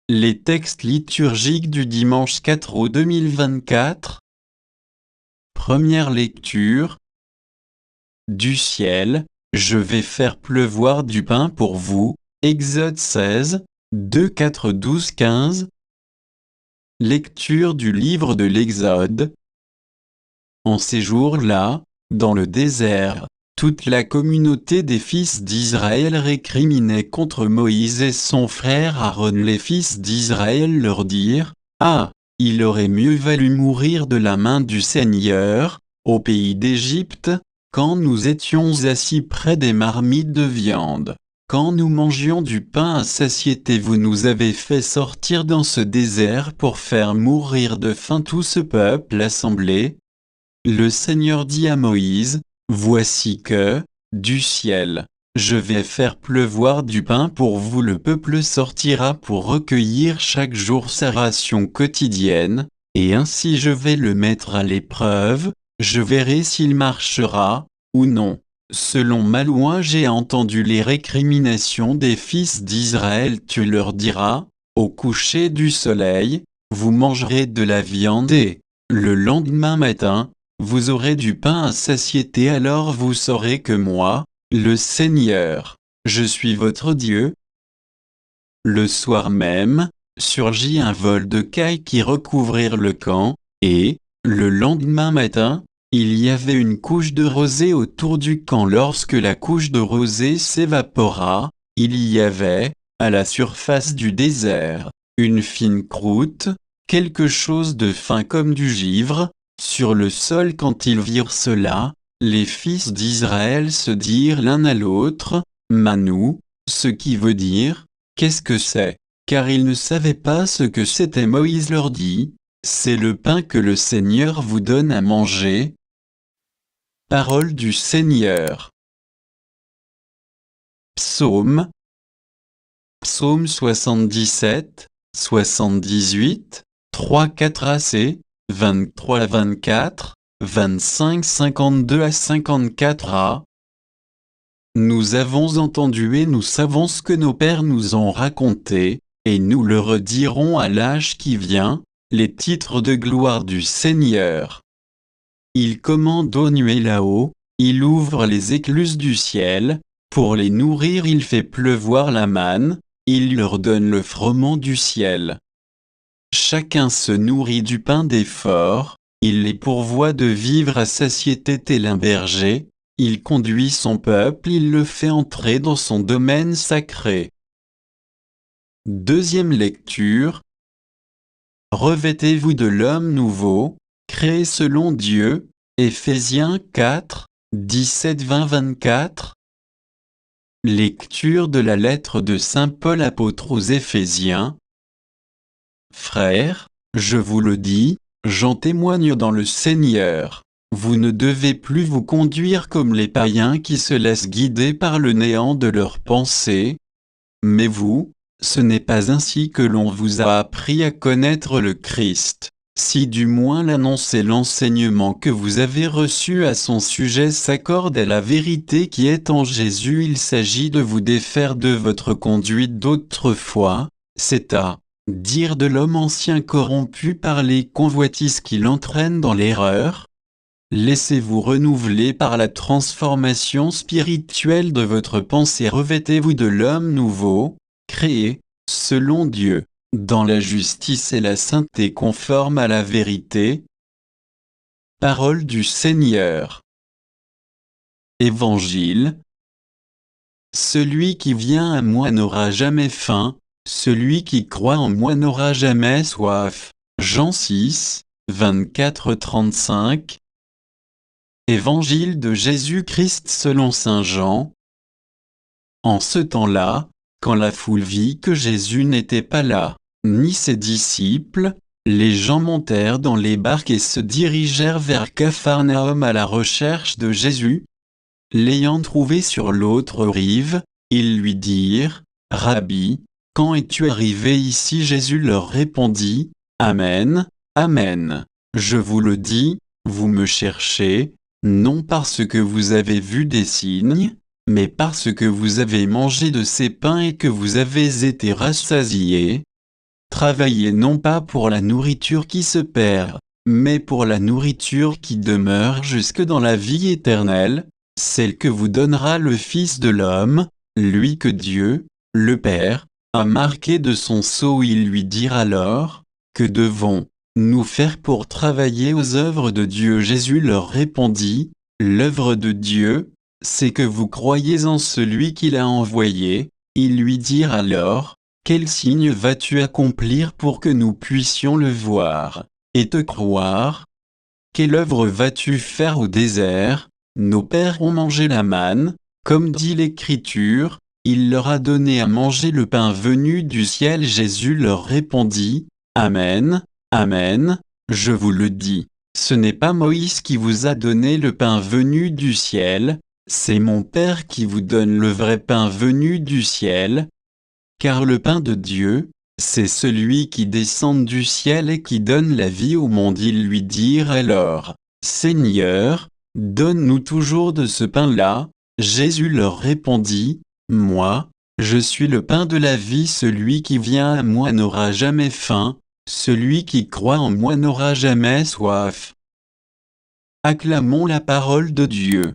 Les textes liturgiques du dimanche 4 août 2024. Première lecture. Du ciel, je vais faire pleuvoir du pain pour vous. Exode 16, 2, 4, 12, 15. Lecture du livre de l'Exode. En ces jours-là, dans le désert, toute la communauté des fils d'Israël récriminait contre Moïse et son frère Aaron. Les fils d'Israël leur dirent : « Ah, il aurait mieux valu mourir de la main du Seigneur, au pays d'Égypte, quand nous étions assis près des marmites de viande. Quand nous mangions du pain à satiété, vous nous avez fait sortir dans ce désert pour faire mourir de faim tout ce peuple assemblé. » Le Seigneur dit à Moïse : « Voici que, du ciel, je vais faire pleuvoir du pain pour vous. Le peuple sortira pour recueillir chaque jour sa ration quotidienne, et ainsi je vais le mettre à l'épreuve, je verrai s'il marchera, ou non. » Selon ma loi, j'ai entendu les récriminations des fils d'Israël. Tu leur diras : au coucher du soleil, vous mangerez de la viande et, le lendemain matin, vous aurez du pain à satiété. Alors vous saurez que moi, le Seigneur, je suis votre Dieu. Le soir même, surgit un vol de cailles qui recouvrirent le camp, et, le lendemain matin, il y avait une couche de rosée autour du camp. Lorsque la couche de rosée s'évapora, il y avait, à la surface du désert, une fine croûte, quelque chose de fin comme du givre. Sur le sol. Quand ils virent cela, les fils d'Israël se dirent l'un à l'autre : Manou, ce qui veut dire : qu'est-ce que c'est ? Car ils ne savaient pas ce que c'était. Moïse leur dit : c'est le pain que le Seigneur vous donne à manger. Parole du Seigneur. Psaume. Psaume 77, 78, 3, 4 AC, 23 à 24, 25, 52 à 54 A. Nous avons entendu et nous savons ce que nos pères nous ont raconté, et nous le redirons à l'âge qui vient, les titres de gloire du Seigneur. Il commande aux nuées là-haut, il ouvre les écluses du ciel, pour les nourrir il fait pleuvoir la manne, il leur donne le froment du ciel. Chacun se nourrit du pain des forts, il les pourvoit de vivres à satiété tel un berger, il conduit son peuple, il le fait entrer dans son domaine sacré. Deuxième lecture. Revêtez-vous de l'homme nouveau, créé selon Dieu. Éphésiens 4, 17, 20, 24. Lecture de la lettre de saint Paul apôtre aux Éphésiens. Frères, je vous le dis, j'en témoigne dans le Seigneur, vous ne devez plus vous conduire comme les païens qui se laissent guider par le néant de leurs pensées. Mais vous, ce n'est pas ainsi que l'on vous a appris à connaître le Christ, si du moins l'annonce et l'enseignement que vous avez reçu à son sujet s'accordent à la vérité qui est en Jésus. Il s'agit de vous défaire de votre conduite d'autrefois, c'est à dire de l'homme ancien corrompu par les convoitises qui l'entraînent dans l'erreur. Laissez-vous renouveler par la transformation spirituelle de votre pensée. Revêtez-vous de l'homme nouveau, créé, selon Dieu, dans la justice et la sainteté conforme à la vérité. Parole du Seigneur. Évangile. Celui qui vient à moi n'aura jamais faim, celui qui croit en moi n'aura jamais soif. Jean 6, 24-35. Évangile de Jésus-Christ selon saint Jean. En ce temps-là, quand la foule vit que Jésus n'était pas là, ni ses disciples, les gens montèrent dans les barques et se dirigèrent vers Capharnaüm à la recherche de Jésus. L'ayant trouvé sur l'autre rive, ils lui dirent : Rabbi, quand es-tu arrivé ici ? Jésus leur répondit : Amen, Amen. Je vous le dis, vous me cherchez, non parce que vous avez vu des signes, mais parce que vous avez mangé de ces pains et que vous avez été rassasiés. Travaillez non pas pour la nourriture qui se perd, mais pour la nourriture qui demeure jusque dans la vie éternelle, celle que vous donnera le Fils de l'homme, lui que Dieu, le Père, a marqué de son sceau. Il lui dira alors, que devons-nous faire pour travailler aux œuvres de Dieu? Jésus leur répondit, l'œuvre de Dieu, c'est que vous croyez en celui qu'il a envoyé. Ils lui dirent alors, quel signe vas-tu accomplir pour que nous puissions le voir, et te croire? Quelle œuvre vas-tu faire au désert? Nos pères ont mangé la manne, comme dit l'Écriture, il leur a donné à manger le pain venu du ciel. Jésus leur répondit, Amen, Amen, je vous le dis, ce n'est pas Moïse qui vous a donné le pain venu du ciel, c'est mon Père qui vous donne le vrai pain venu du ciel. Car le pain de Dieu, c'est celui qui descend du ciel et qui donne la vie au monde. Ils lui dirent alors, Seigneur, donne-nous toujours de ce pain-là. Jésus leur répondit, Moi, je suis le pain de la vie. Celui qui vient à moi n'aura jamais faim, celui qui croit en moi n'aura jamais soif. Acclamons la parole de Dieu.